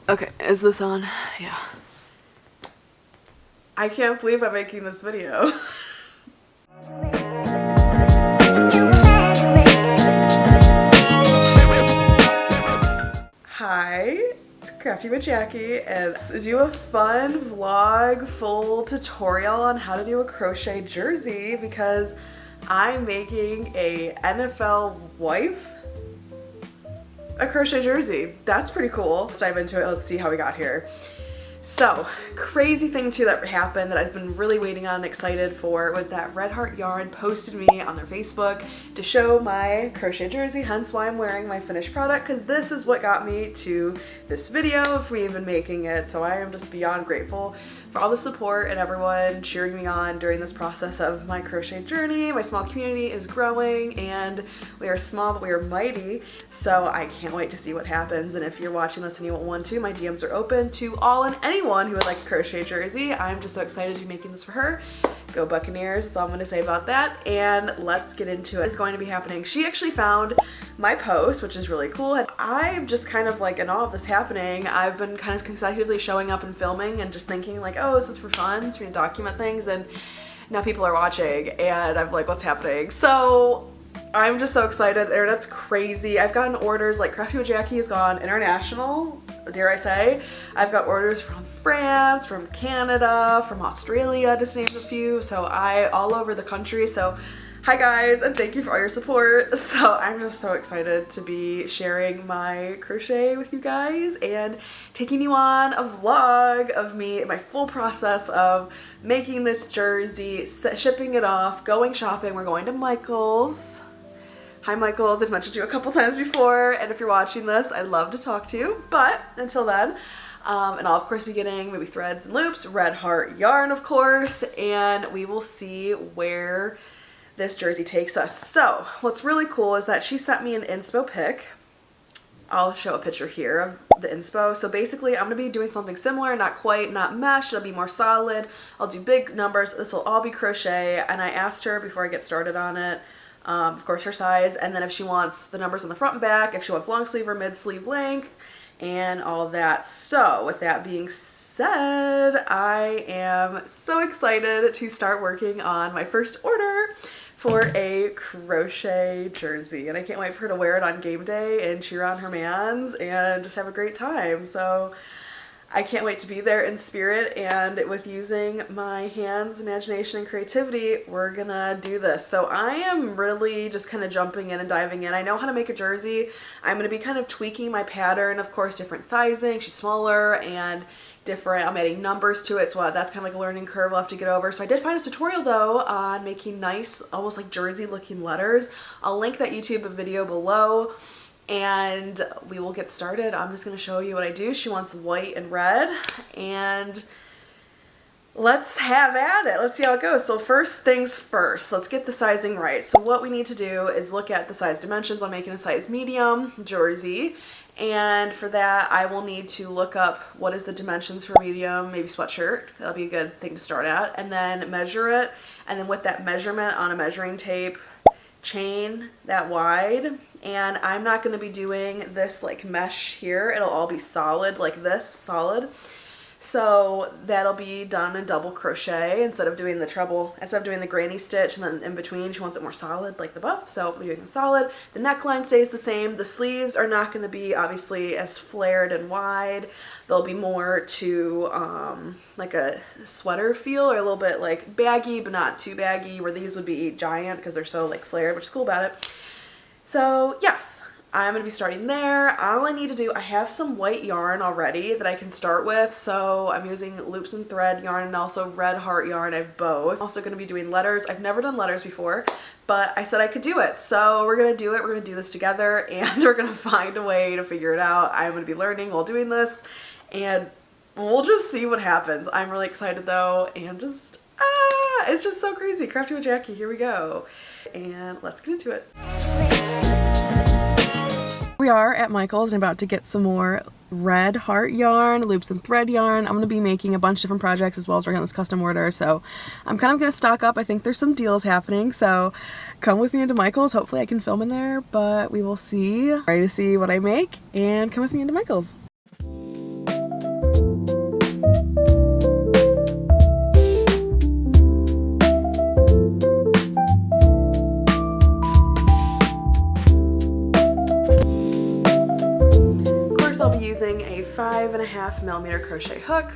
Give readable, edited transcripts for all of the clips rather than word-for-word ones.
Okay, is this on? Yeah. I can't believe I'm making this video. Hi, it's Crafty with Jackie, and let's do a fun vlog full tutorial on how to do a crochet jersey because I'm making a NFL wife a crochet jersey. That's pretty cool. Let's dive into it. Let's see how we got here. So, crazy thing too that happened that I've been really waiting on and excited for was that Red Heart Yarn posted me on their Facebook to show my crochet jersey, hence why I'm wearing my finished product, because this is what got me to this video of me even making it. So I am just beyond grateful for all the support and everyone cheering me on during this process of my crochet journey. My small community is growing and we are small but we are mighty, so I can't wait to see what happens. And if you're watching this and you want one too, my DMs are open to all and anyone who would like a crochet jersey. I'm just so excited to be making this for her. Go Buccaneers, that's all I'm going to say about that, and let's get into it. It's going to be happening. She actually found my post, which is really cool, and I'm just kind of like in awe of this happening. I've been kind of consecutively showing up and filming and just thinking like, oh, this is for fun, it's for me to document things, and now people are watching and I'm like, what's happening? So I'm just so excited. The internet's crazy. I've gotten orders, like Crafty with Jackie has gone international, dare I say. I've got orders from France, from Canada, from Australia, just to name a few. So all over the country. So hi guys, and thank you for all your support. So I'm just so excited to be sharing my crochet with you guys and taking you on a vlog of me, my full process of making this jersey, shipping it off, going shopping. We're going to Michael's. Hi Michael's, I've mentioned you a couple times before, and if you're watching this, I'd love to talk to you, but until then, and I'll of course be getting maybe threads and loops, Red Heart yarn of course, and we will see where this jersey takes us. So what's really cool is that she sent me an inspo pic. I'll show a picture here of the inspo. So basically I'm going to be doing something similar, not quite, not mesh, it'll be more solid. I'll do big numbers, this will all be crochet, and I asked her before I get started on it, of course her size, and then if she wants the numbers on the front and back, if she wants long sleeve or mid sleeve length, and all of that. So with that being said, I am so excited to start working on my first order for a crochet jersey, and I can't wait for her to wear it on game day and cheer on her mans and just have a great time. So I can't wait to be there in spirit, and with using my hands, imagination, and creativity, we're gonna do this. So I am really just kind of jumping in and diving in. I know how to make a jersey. I'm gonna be kind of tweaking my pattern, of course, different sizing. She's smaller and different. I'm adding numbers to it, so that's kind of like a learning curve I'll have to get over. So I did find a tutorial though on making nice, almost like jersey looking letters. I'll link that YouTube video below, and we will get started. I'm just going to show you what I do. She wants white and red, and let's have at it. Let's see how it goes. So first things first, let's get the sizing right. So what we need to do is look at the size dimensions. I'm making a size medium jersey, and for that I will need to look up what is the dimensions for medium, maybe sweatshirt. That'll be a good thing to start at, and then measure it, and then with that measurement on a measuring tape, chain that wide. And I'm not going to be doing this like mesh here. It'll all be solid like this, solid. So that'll be done in double crochet instead of doing the granny stitch and then in between she wants it more solid like the buff. So we're doing the solid. The neckline stays the same. The sleeves are not going to be obviously as flared and wide. They'll be more to like a sweater feel, or a little bit like baggy but not too baggy, where these would be giant because they're so like flared, which is cool about it. So yes, I'm going to be starting there. All I need to do, I have some white yarn already that I can start with. So I'm using loops and thread yarn and also Red Heart yarn. I have both. I'm also going to be doing letters. I've never done letters before, but I said I could do it. So we're going to do it. We're going to do this together, and we're going to find a way to figure it out. I'm going to be learning while doing this, and we'll just see what happens. I'm really excited though, and just, it's just so crazy. Crafty with Jackie, here we go. And let's get into it. We are at Michael's and about to get some more Red Heart yarn, loops and thread yarn. I'm going to be making a bunch of different projects as well as working on this custom order, so I'm kind of going to stock up. I think there's some deals happening, so come with me into Michael's. Hopefully I can film in there, but we will see. Ready to see what I make, and come with me into Michael's. a 5.5mm crochet hook.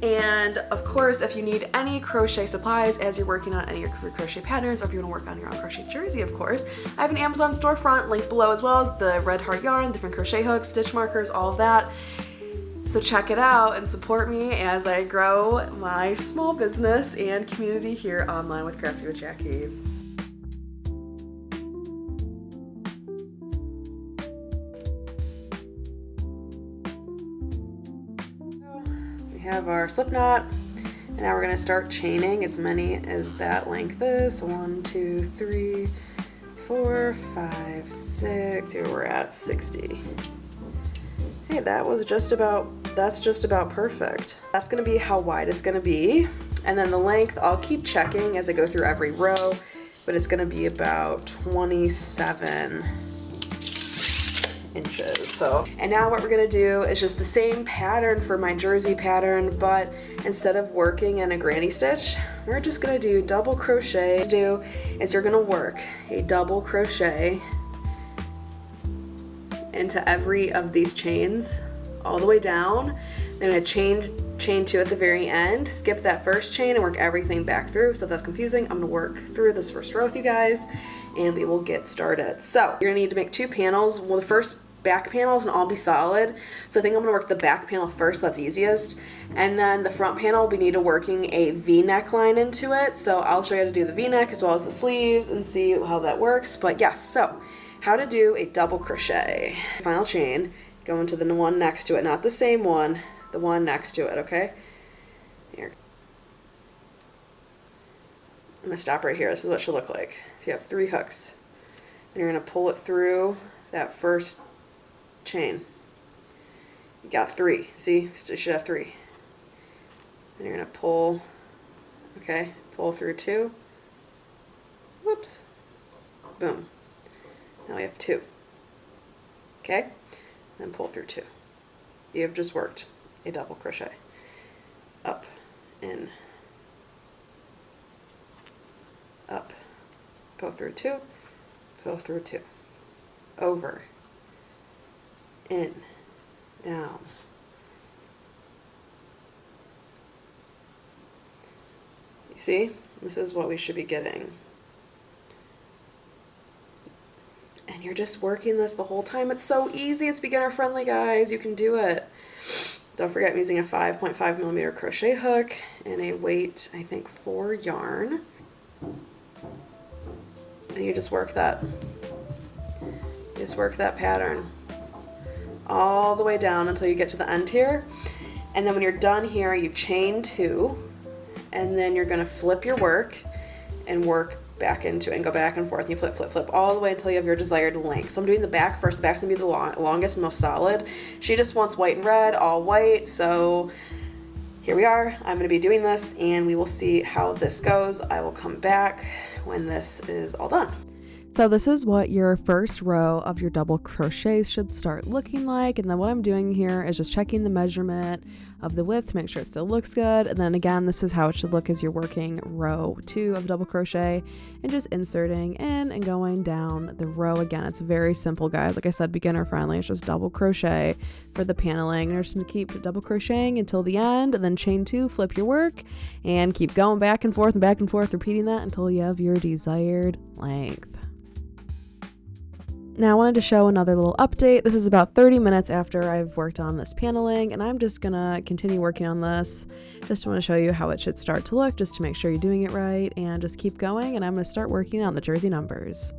And of course, if you need any crochet supplies as you're working on any of your crochet patterns, or if you want to work on your own crochet jersey, of course, I have an Amazon storefront linked below, as well as the red heart yarn, different crochet hooks, stitch markers, all of that. So check it out and support me as I grow my small business and community here online with Crafty with Jackie. Have our slip knot, and now we're going to start chaining as many as that length is. 1, 2, 3, 4, 5, 6. Here we're at 60. Hey, that's just about perfect. That's going to be how wide it's going to be, and then the length I'll keep checking as I go through every row, but it's going to be about 27 inches. So, and now what we're gonna do is just the same pattern for my jersey pattern, but instead of working in a granny stitch, we're just gonna do double crochet. What you do is you're gonna work a double crochet into every of these chains all the way down. Then I'm gonna chain 2 at the very end, skip that first chain and work everything back through. So if that's confusing, I'm gonna work through this first row with you guys and we will get started. So you're gonna need to make 2 panels. Well, the first back panels and all be solid, so I think I'm gonna work the back panel first. That's easiest, and then the front panel we need to working a V-neck line into it, so I'll show you how to do the V-neck as well as the sleeves and see how that works. But yes, so how to do a double crochet. Final chain, go into the one next to it, not the same one, the one next to it. Okay, here, I'm gonna stop right here. This is what it should look like. So you have 3 hooks and you're gonna pull it through that first chain. You got 3. See, you should have 3. And you're gonna pull, okay, pull through 2. Whoops. Boom. Now we have 2. Okay? Then pull through 2. You have just worked a double crochet. Up, in, up, pull through 2, pull through 2. Over, in, down, you see, this is what we should be getting, and you're just working this the whole time. It's so easy. It's beginner friendly, guys. You can do it. Don't forget I'm using a 5.5mm crochet hook and a weight, I think, 4 yarn, and you just work that. Just work that pattern all the way down until you get to the end here. And then when you're done here, you chain 2, and then you're gonna flip your work and work back into it and go back and forth. And you flip, flip, flip all the way until you have your desired length. So I'm doing the back first. The back's gonna be the longest and most solid. She just wants white and red, all white. So here we are. I'm gonna be doing this and we will see how this goes. I will come back when this is all done. So this is what your first row of your double crochets should start looking like. And then what I'm doing here is just checking the measurement of the width to make sure it still looks good. And then again, this is how it should look as you're working row 2 of double crochet and just inserting in and going down the row. Again, it's very simple, guys. Like I said, beginner friendly. It's just double crochet for the paneling. You're just gonna keep double crocheting until the end, and then chain 2, flip your work, and keep going back and forth, repeating that until you have your desired length. Now I wanted to show another little update. This is about 30 minutes after I've worked on this paneling, and I'm just gonna continue working on this. Just want to show you how it should start to look, just to make sure you're doing it right, and just keep going, and I'm gonna start working on the jersey numbers.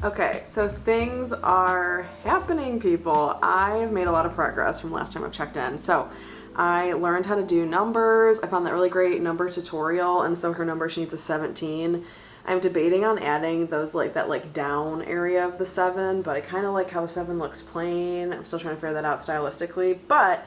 Okay, so things are happening, people. I have made a lot of progress from last time I've checked in. So I learned how to do numbers. I found that really great number tutorial, and so her number, she needs a 17. I'm debating on adding those that down area of the 7, but I kind of like how the 7 looks plain. I'm still trying to figure that out stylistically, but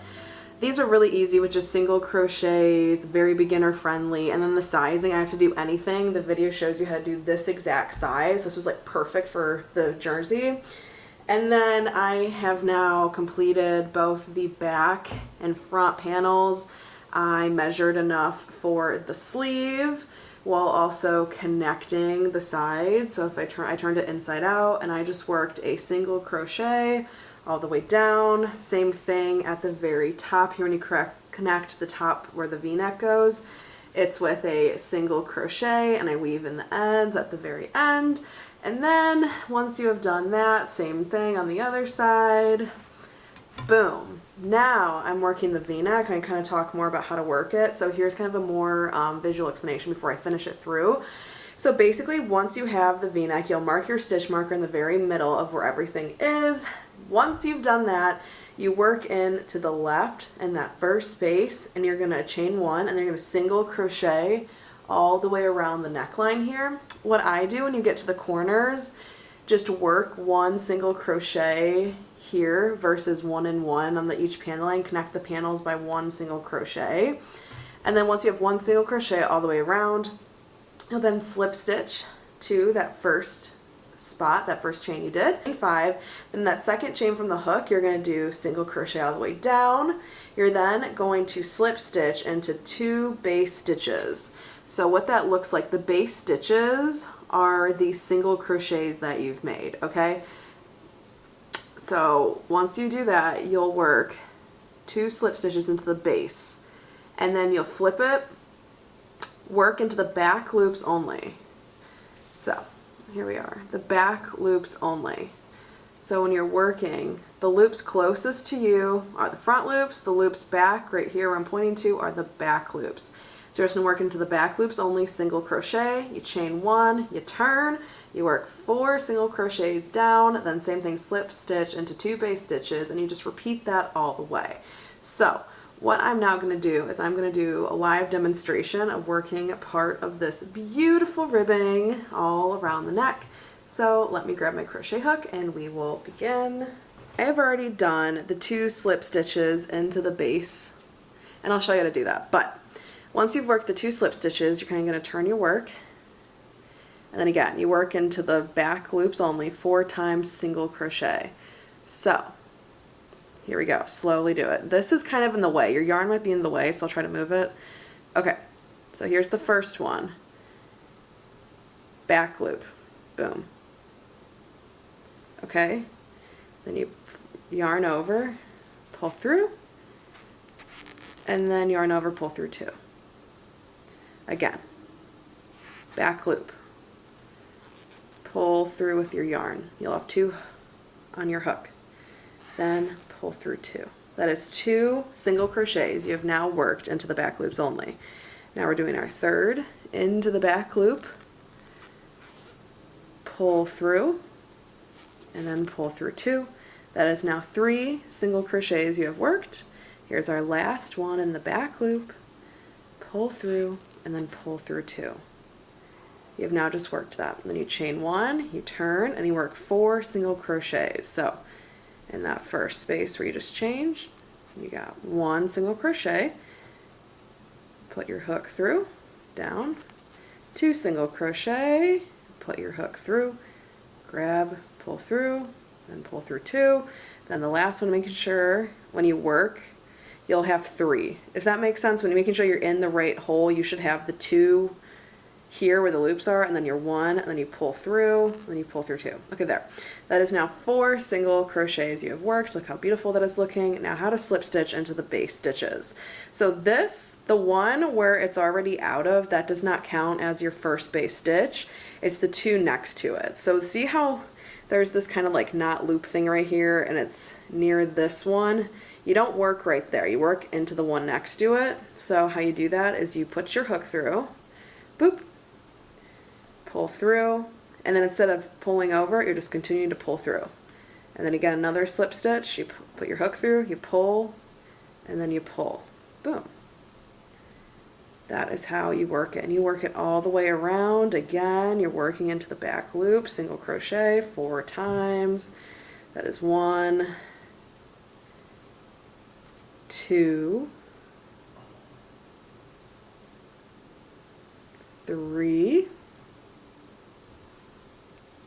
these are really easy with just single crochets, very beginner friendly. And then the sizing, I have to do anything. The video shows you how to do this exact size. This was like perfect for the jersey. And then I have now completed both the back and front panels. I measured enough for the sleeve while also connecting the sides. So if I turned it inside out, and I just worked a single crochet all the way down. Same thing at the very top here when you connect the top where the V-neck goes. It's with a single crochet, and I weave in the ends at the very end. And then once you have done that, same thing on the other side. Boom. Now I'm working the V-neck, and I kind of talk more about how to work it. So here's kind of a more visual explanation before I finish it through. So basically, once you have the V-neck, you'll mark your stitch marker in the very middle of where everything is. Once you've done that, you work in to the left in that first space, and you're going to chain one, and then you're going to single crochet all the way around the neckline here. What I do when you get to the corners, just work one single crochet here versus one and one on each panel line. Connect the panels by one single crochet. And then once you have one single crochet all the way around, you'll then slip stitch to that first spot, that first chain you did, 5. Then that second chain from the hook, you're going to do single crochet all the way down. You're then going to slip stitch into 2 base stitches. So what that looks like, the base stitches are the single crochets that you've made, okay? So once you do that, you'll work 2 slip stitches into the base, and then you'll flip it, work into the back loops only. So here we are, the back loops only. So when you're working, the loops closest to you are the front loops, the loops back right here where I'm pointing to are the back loops. So you're just going to work into the back loops only, single crochet, you chain 1, you turn, you work 4 single crochets down, then same thing, slip stitch into 2 base stitches, and you just repeat that all the way. So what I'm now going to do is I'm going to do a live demonstration of working part of this beautiful ribbing all around the neck. So let me grab my crochet hook and we will begin. I have already done the 2 slip stitches into the base, and I'll show you how to do that. But once you've worked the 2 slip stitches, you're kind of going to turn your work, and then again you work into the back loops only 4 times single crochet. So here we go, slowly do it. This is kind of in the way, your yarn might be in the way, so I'll try to move it. Okay, so here's the first one, back loop, boom. Okay, then you yarn over, pull through, and then yarn over, pull through 2. Again, back loop, pull through with your yarn. You'll have 2 on your hook, then pull through 2. That is 2 single crochets you have now worked into the back loops only. Now we're doing our third into the back loop, pull through, and then pull through 2. That is now 3 single crochets you have worked. Here's our last one in the back loop, pull through, and then pull through 2. You have now just worked that. Then you chain 1, you turn, and you work 4 single crochets. So in that first space where you just changed, you got 1 single crochet, put your hook through, down, 2 single crochet, put your hook through, grab, pull through, then pull through 2. Then the last one, making sure when you work, you'll have 3. If that makes sense, when you're making sure you're in the right hole, you should have the 2 here where the loops are, and then your 1, and then you pull through, and then you pull through 2. Okay, there. That is now 4 single crochets you have worked. Look how beautiful that is looking. Now how to slip stitch into the base stitches. So this, the one where it's already out of, that does not count as your first base stitch. It's the 2 next to it. So see how there's this kind of like knot loop thing right here, and it's near this one? You don't work right there. You work into the one next to it. So how you do that is you put your hook through, boop, pull through, and then instead of pulling over, you're just continuing to pull through. And then again, another slip stitch, you put your hook through, you pull, and then you pull. Boom. That is how you work it. And you work it all the way around. Again, you're working into the back loop, single crochet 4 times. That is 1, 2, 3,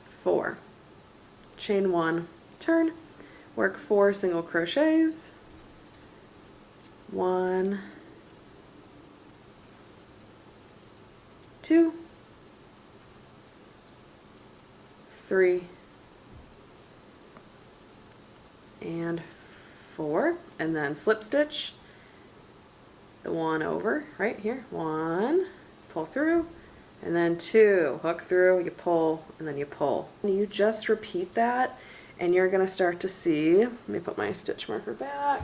4. Chain 1, turn, work 4 single crochets, 1, 2, 3, and 4, and then slip stitch the one over right here, 1, pull through, and then 2, hook through, you pull, and then you pull. And you just repeat that, and you're gonna start to see, let me put my stitch marker back.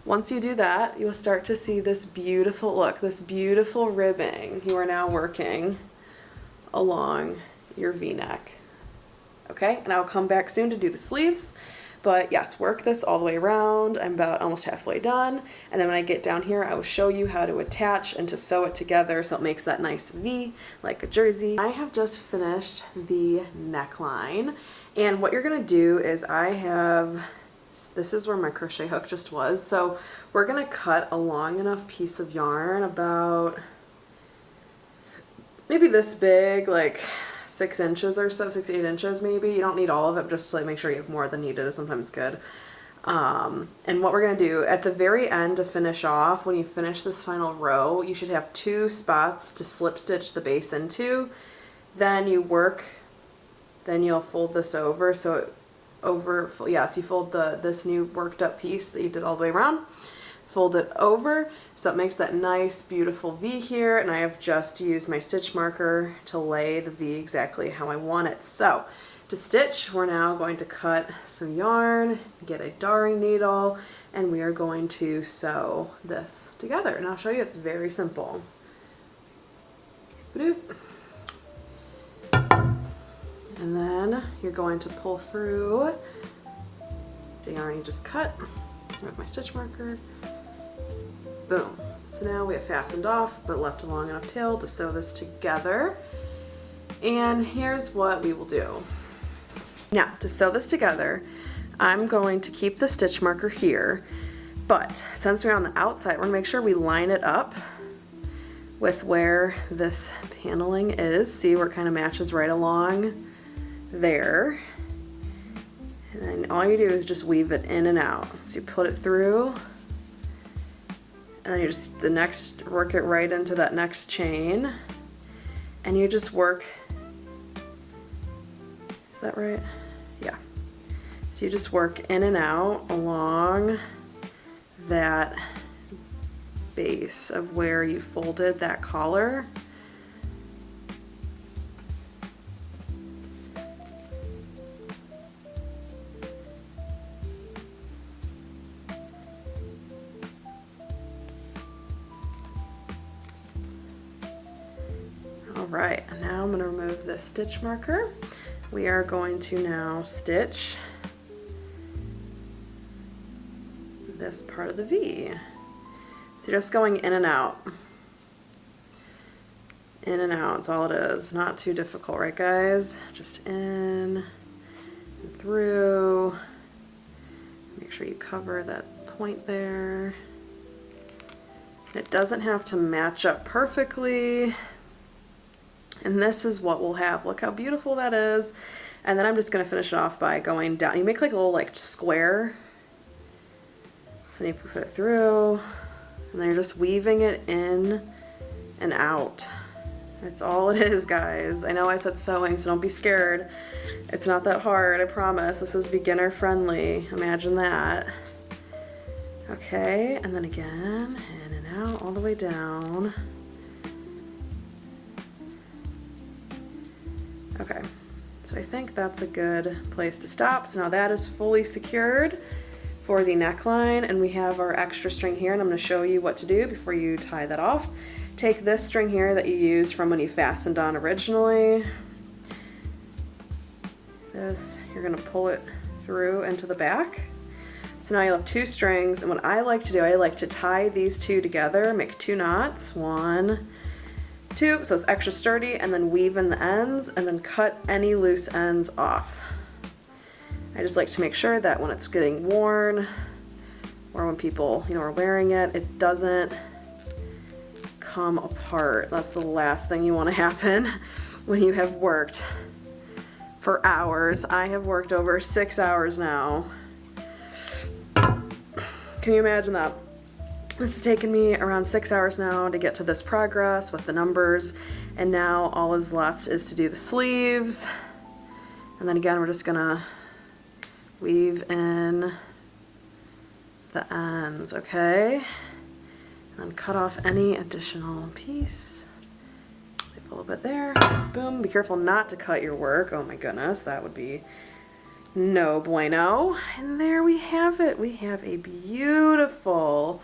Once you do that, you'll start to see this beautiful look, this beautiful ribbing. You are now working along your V-neck. Okay, and I'll come back soon to do the sleeves. But yes, work this all the way around. I'm about almost halfway done. And then when I get down here, I will show you how to attach and to sew it together so it makes that nice V like a jersey. I have just finished the neckline. And what you're gonna do is this is where my crochet hook just was. So we're gonna cut a long enough piece of yarn, about maybe this big, like 6 inches or so, 6 to 8 inches maybe. You don't need all of it, just to like make sure you have more than needed is sometimes good. And what we're gonna do at the very end to finish off, when you finish this final row, you should have 2 spots to slip stitch the base into. Then you you'll fold this over, so you fold this new worked up piece that you did all the way around, fold it over, so it makes that nice beautiful V here, and I have just used my stitch marker to lay the V exactly how I want it. So to stitch, we're now going to cut some yarn, get a darning needle, and we are going to sew this together. And I'll show you, it's very simple. And then you're going to pull through the yarn you just cut with my stitch marker. Boom. So now we have fastened off, but left a long enough tail to sew this together. And here's what we will do. Now, to sew this together, I'm going to keep the stitch marker here, but since we're on the outside, we're gonna make sure we line it up with where this paneling is. See where it kind of matches right along there. And then all you do is just weave it in and out. So you put it through, and then you just work it right into that next chain, and you just work. Is that right? Yeah. So you just work in and out along that base of where you folded that collar. Alright, now I'm going to remove this stitch marker. We are going to now stitch this part of the V. So you're just going in and out. In and out, that's all it is. Not too difficult, right guys? Just in and through. Make sure you cover that point there. It doesn't have to match up perfectly. And this is what we'll have. Look how beautiful that is. And then I'm just gonna finish it off by going down. You make like a little like square. So then you put it through, and then you're just weaving it in and out. That's all it is, guys. I know I said sewing, so don't be scared. It's not that hard, I promise. This is beginner friendly. Imagine that. Okay, and then again, in and out, all the way down. Okay, so I think that's a good place to stop. So now that is fully secured for the neckline, and we have our extra string here, and I'm going to show you what to do before you tie that off. Take this string here that you used from when you fastened on originally. This, you're going to pull it through into the back. So now you'll have 2 strings, and what I like to do, I like to tie these 2 together, make 2 knots, 1, 2, so it's extra sturdy, and then weave in the ends, and then cut any loose ends off. I just like to make sure that when it's getting worn, or when people, are wearing it, it doesn't come apart. That's the last thing you want to happen when you have worked for hours. I have worked over 6 hours now. Can you imagine that? This has taken me around 6 hours now to get to this progress with the numbers, and now all is left is to do the sleeves. And then again, we're just gonna weave in the ends, okay? And then cut off any additional piece. Leave a little bit there. Boom. Be careful not to cut your work. Oh my goodness, that would be no bueno. And there we have it. We have a beautiful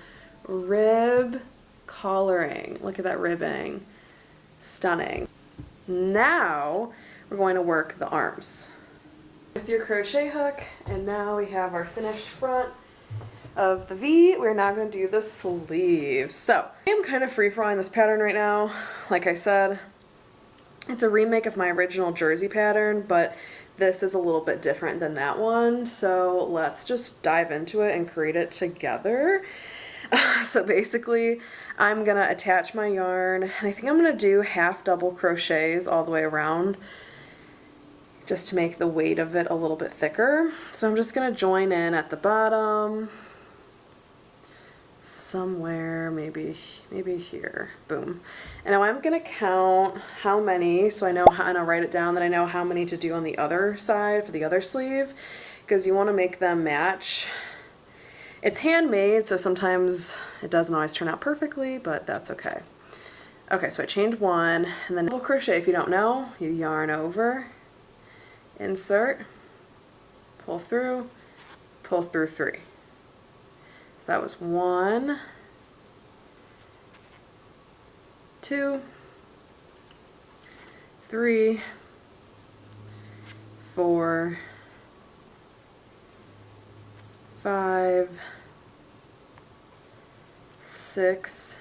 rib collaring. Look at that ribbing. Stunning. Now we're going to work the arms with your crochet hook, and now we have our finished front of the V. We're now going to do the sleeves. So I am kind of free-flowing this pattern right now. Like I said, it's a remake of my original jersey pattern, but this is a little bit different than that one. So let's just dive into it and create it together. So basically, I'm gonna attach my yarn, and I think I'm gonna do half double crochets all the way around, just to make the weight of it a little bit thicker. So I'm just gonna join in at the bottom, somewhere, maybe here, boom. And now I'm gonna count how many, so I know how, and I'll write it down that I know how many to do on the other side for the other sleeve, because you wanna make them match. It's handmade, so sometimes it doesn't always turn out perfectly, but that's okay. Okay, so I chained one, and then double crochet. If you don't know, you yarn over, insert, pull through 3. So that was 1, 2, 3, 4, 5, 6,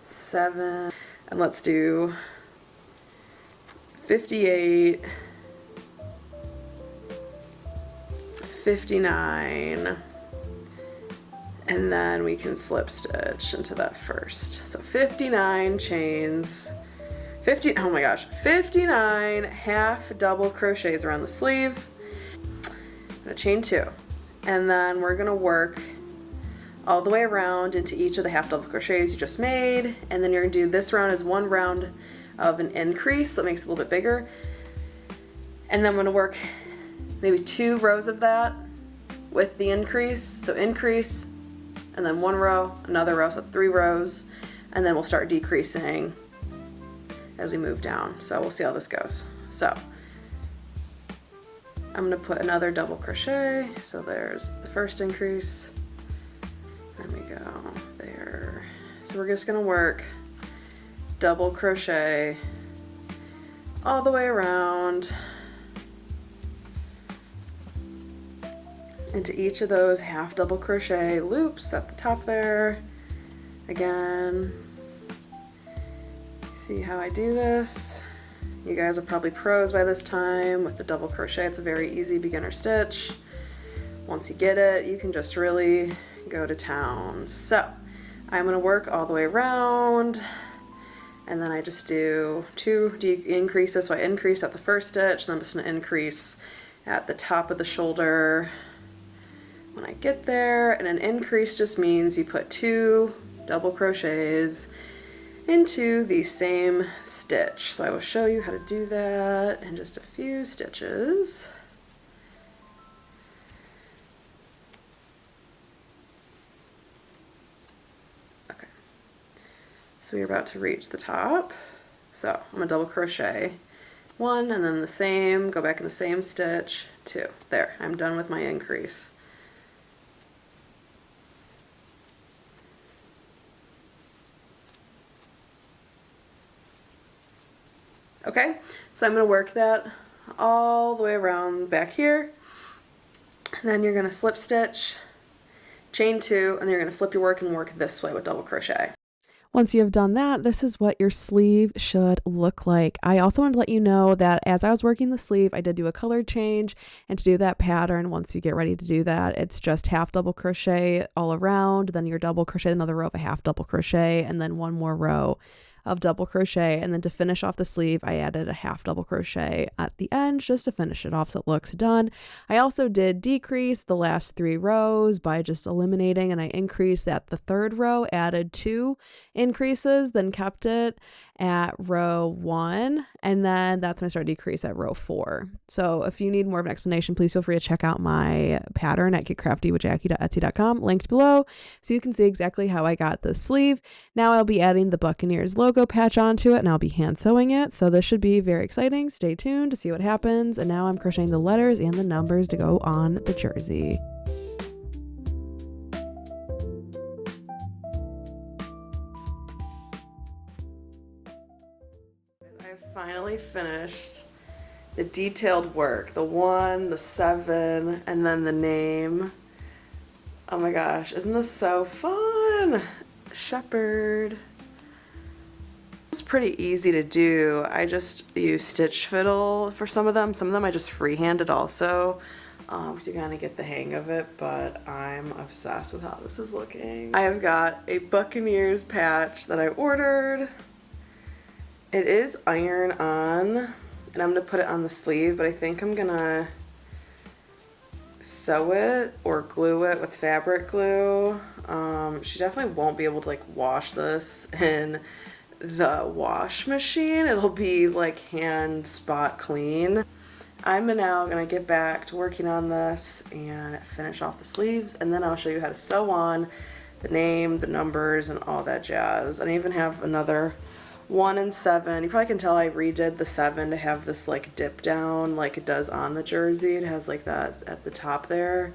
7, and let's do 58, 59, and then we can slip stitch into that first. So 59 chains, 59 half double crochets around the sleeve. I'm gonna chain 2, and then we're gonna work all the way around into each of the half double crochets you just made, and then you're gonna do this round as one round of an increase, so it makes it a little bit bigger. And then I'm gonna work maybe 2 rows of that with the increase, so increase, and then 1 row, another row, so that's 3 rows, and then we'll start decreasing as we move down. So we'll see how this goes. So I'm gonna put another double crochet, so there's the first increase, then we go there. So we're just gonna work double crochet all the way around into each of those half double crochet loops at the top there. Again, see how I do this? You guys are probably pros by this time with the double crochet. It's a very easy beginner stitch. Once you get it, you can just really go to town. So I'm gonna work all the way around, and then I just do 2 increases. So I increase at the first stitch, and I'm just gonna increase at the top of the shoulder when I get there. And an increase just means you put 2 double crochets into the same stitch. So I will show you how to do that in just a few stitches. Okay, so we're about to reach the top. So I'm gonna double crochet 1, and then the same, go back in the same stitch, 2. There, I'm done with my increase. Okay, so I'm going to work that all the way around back here, and then you're going to slip stitch, chain 2, and then you're going to flip your work and work this way with double crochet. Once you have done that, this is what your sleeve should look like. I also wanted to let you know that as I was working the sleeve, I did do a color change, and to do that pattern, once you get ready to do that, it's just half double crochet all around, then your double crochet another row of a half double crochet, and then 1 more row of double crochet. And then to finish off the sleeve, I added a half double crochet at the end just to finish it off so it looks done. I also did decrease the last 3 rows by just eliminating, and I increased at the 3rd row, added 2 increases, then kept it. at row 1, and then that's when I start to decrease at row 4. So if you need more of an explanation, please feel free to check out my pattern at getcraftywithjackie.etsy.com, linked below, so you can see exactly how I got this sleeve. Now I'll be adding the Buccaneers logo patch onto it, and I'll be hand sewing it, so this should be very exciting. Stay tuned to see what happens. And now I'm crocheting the letters and the numbers to go on the jersey. Finally finished the detailed work, the 1, the 7, and then the name. Oh my gosh, isn't this so fun? Shepherd. It's pretty easy to do. I just use stitch fiddle for some of them. Some of them I just freehanded also, so you kind of get the hang of it, but I'm obsessed with how this is looking. I have got a Buccaneers patch that I ordered. It is iron on, and I'm gonna put it on the sleeve, but I think I'm gonna sew it or glue it with fabric glue. She definitely won't be able to like wash this in the wash machine. It'll be like hand spot clean. I'm now gonna get back to working on this and finish off the sleeves, and then I'll show you how to sew on the name, the numbers, and all that jazz. And I even have another 1 and 7. You probably can tell I redid the 7 to have this like dip down like it does on the jersey. It has like that at the top there.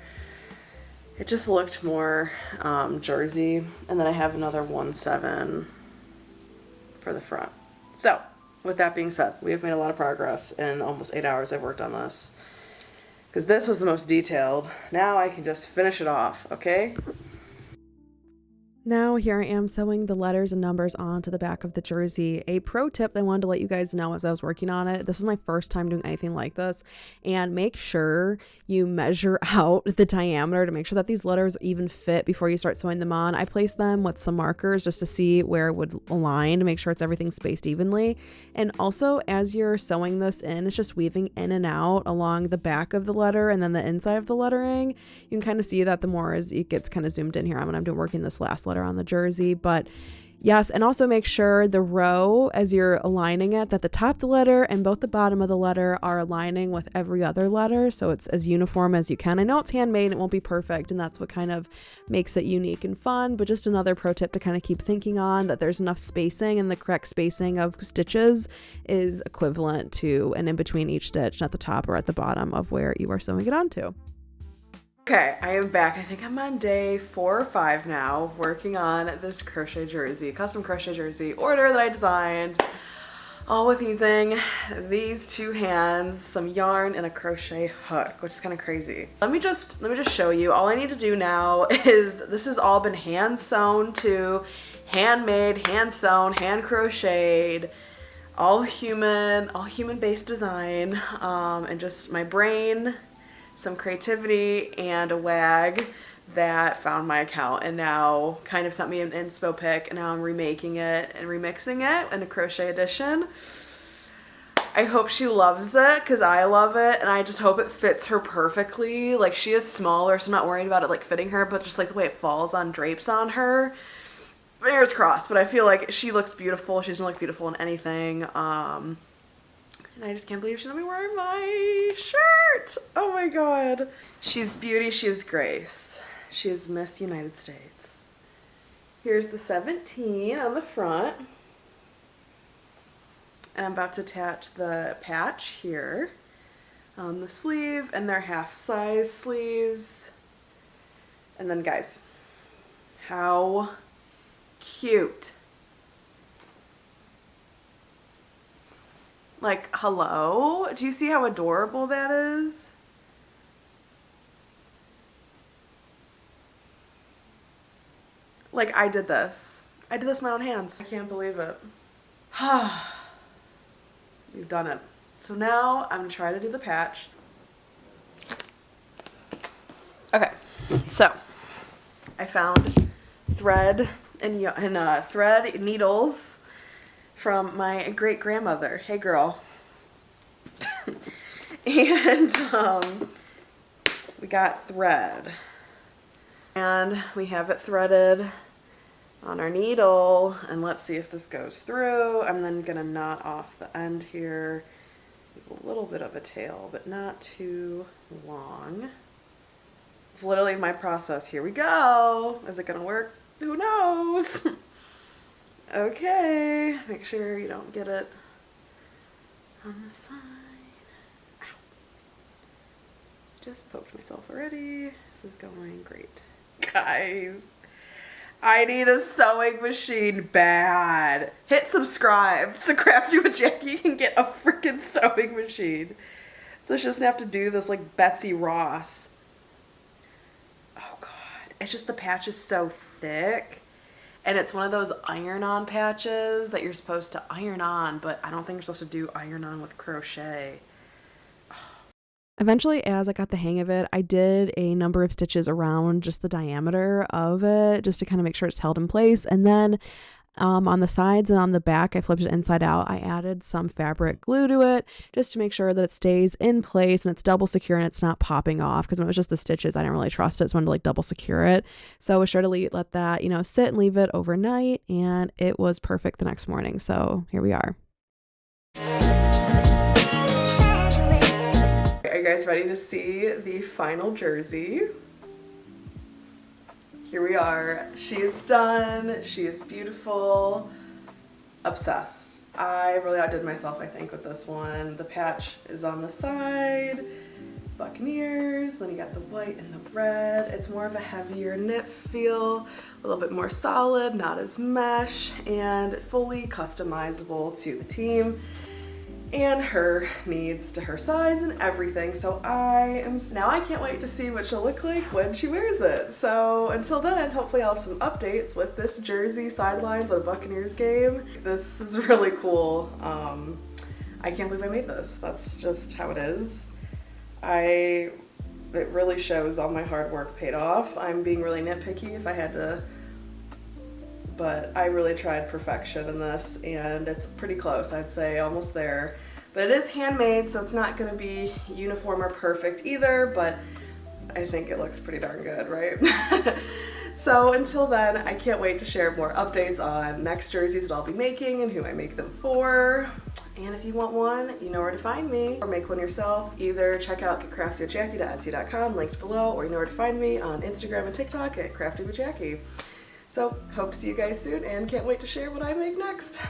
It just looked more jersey. And then I have another 1-7 for the front. So with that being said, we have made a lot of progress in almost 8 hours I've worked on this, because this was the most detailed. Now I can just finish it off, okay? Now here I am sewing the letters and numbers onto the back of the jersey. A pro tip that I wanted to let you guys know as I was working on it, this was my first time doing anything like this, and make sure you measure out the diameter to make sure that these letters even fit before you start sewing them on. I placed them with some markers just to see where it would align to make sure it's everything spaced evenly. And also as you're sewing this in, it's just weaving in and out along the back of the letter and then the inside of the lettering. You can kind of see that the more as it gets kind of zoomed in here. I'm doing working this last letter on the jersey, but yes, and also make sure the row as you're aligning it, that the top of the letter and both the bottom of the letter are aligning with every other letter, so it's as uniform as you can. I know it's handmade, it won't be perfect, and that's what kind of makes it unique and fun, but just another pro tip to kind of keep thinking on, that there's enough spacing, and the correct spacing of stitches is equivalent to and in between each stitch, at the top or at the bottom of where you are sewing it onto. Okay, I am back. I think I'm on day 4 or 5 now, working on this crochet jersey, custom crochet jersey order that I designed, all with using these 2 hands, some yarn, and a crochet hook, which is kind of crazy. Let me just show you. All I need to do now is, this has all been hand sewn to, handmade, hand sewn, hand crocheted, all human based design, and just my brain, some creativity, and a WAG that found my account and now kind of sent me an inspo pic, and now I'm remaking it and remixing it in a crochet edition. I hope she loves it because I love it, and I just hope it fits her perfectly. Like, she is smaller, so I'm not worried about it like fitting her, but just like the way it falls on, drapes on her. Fingers crossed, but I feel like she looks beautiful. She doesn't look beautiful in anything. And I just can't believe she's gonna be wearing my shirt. Oh my god. She's beauty, she is grace. She is Miss United States. Here's the 17 on the front. And I'm about to attach the patch here on the sleeve, and they're half-size sleeves. And then guys, how cute. Like, hello? Do you see how adorable that is? Like, I did this. I did this with my own hands. I can't believe it. We've done it. So now I'm gonna try to do the patch. Okay, so I found thread and thread needles from my great grandmother. Hey girl. And we got thread, and we have it threaded on our needle, and let's see if this goes through. I'm then gonna knot off the end here. A little bit of a tail, but not too long. It's literally my process. Here we go. Is it gonna work? Who knows? Okay, make sure you don't get it on the side. Ow. Just poked myself already. This is going great. Guys, I need a sewing machine bad. Hit subscribe so Crafty with Jackie can get a freaking sewing machine. So she doesn't have to do this like Betsy Ross. Oh God, it's just the patch is so thick. And it's one of those iron-on patches that you're supposed to iron on, but I don't think you're supposed to do iron-on with crochet. Eventually, as I got the hang of it, I did a number of stitches around just the diameter of it, just to kind of make sure it's held in place. And then on the sides and on the back, I flipped it inside out. I added some fabric glue to it just to make sure that it stays in place and it's double secure and it's not popping off, because when it was just the stitches, I didn't really trust it, so I wanted to like double secure it. So I was sure to let that, sit and leave it overnight, and it was perfect the next morning. So here we are. Are you guys ready to see the final jersey? Here we are. She is done. She is beautiful. Obsessed. I really outdid myself, I think, with this one. The patch is on the side. Buccaneers. Then you got the white and the red. It's more of a heavier knit feel. A little bit more solid, not as mesh, and fully customizable to the team and her needs, to her size and everything. So now I can't wait to see what she'll look like when she wears it. So until then, hopefully I'll have some updates with this jersey sidelines on a Buccaneers game. This is really cool. I can't believe I made this. That's just how it is. It really shows all my hard work paid off. I'm being really nitpicky if I had to, but I really tried perfection in this, and it's pretty close. I'd say almost there. But it is handmade, so it's not going to be uniform or perfect either, but I think it looks pretty darn good, right? So until then, I can't wait to share more updates on next jerseys that I'll be making and who I make them for. And if you want one, you know where to find me. Or make one yourself. Either check out getcraftywithjackie.etsy.com, linked below, or you know where to find me on Instagram and TikTok at Crafty with Jackie. So, hope to see you guys soon, and can't wait to share what I make next.